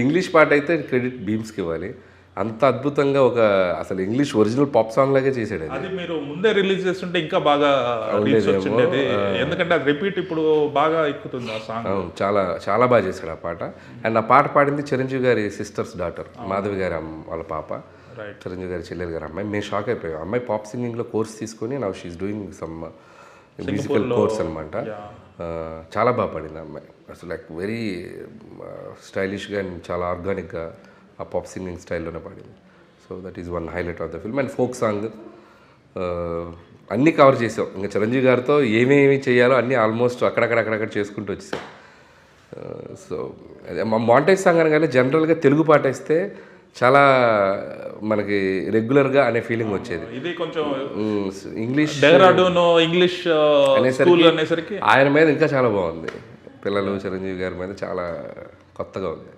English పాట అయితే credit బీమ్స్కి ఇవ్వాలి. అంత అద్భుతంగా అసలు ఇంగ్లీష్ ఒరిజినల్ పాప్ సాంగ్ లాగే చేశాడు అది. మీరు ముందే రిలీజ్ చేస్తుంటే ఇంకా బాగా రీచ్ వచ్చిండేది. ఎందుకంటే అది రిపీట్ ఇప్పుడు బాగా ఎక్కుతుంది ఆ సాంగ్. అవును, చాలా చాలా బాగా చేశాడు ఆ పాట. అండ్ ఆ పాట పాడింది చిరంజీవి గారి సిస్టర్స్ డాటర్, మాధవి గారి వాళ్ళ పాప, చిరంజీవి గారి చెల్లెలు గారి అమ్మాయి. మేము షాక్ అయిపోయాం. అమ్మాయి పాప్ సింగింగ్లో కోర్స్ తీసుకొని now she is doing some musical course అనమాట. చాలా బాగా పాడింది ఆ అమ్మాయి. అసలు లైక్ వెరీ స్టైలిష్గా అండ్ చాలా ఆర్గానిక్గా ఆ పాప్ సింగింగ్ స్టైల్లోనే పాడింది. So that is one highlight of the film. And folk song అన్నీ కవర్ చేసాం. ఇంకా చిరంజీవి గారితో ఏమేమి చేయాలో అన్నీ ఆల్మోస్ట్ అక్కడక్కడ చేసుకుంటూ వచ్చేసాం. సో మాంటేజ్ సాంగ్ అనగానే జనరల్గా తెలుగు పాట ఇస్తే చాలా మనకి రెగ్యులర్గా అనే ఫీలింగ్ వచ్చేది. ఇది కొంచెం ఇంగ్లీష్ ఇంగ్లీష్ అనేసరికి ఆయన మీద ఇంకా చాలా బాగుంది. పిల్లలు చిరంజీవి గారి మీద చాలా కొత్తగా ఉంది.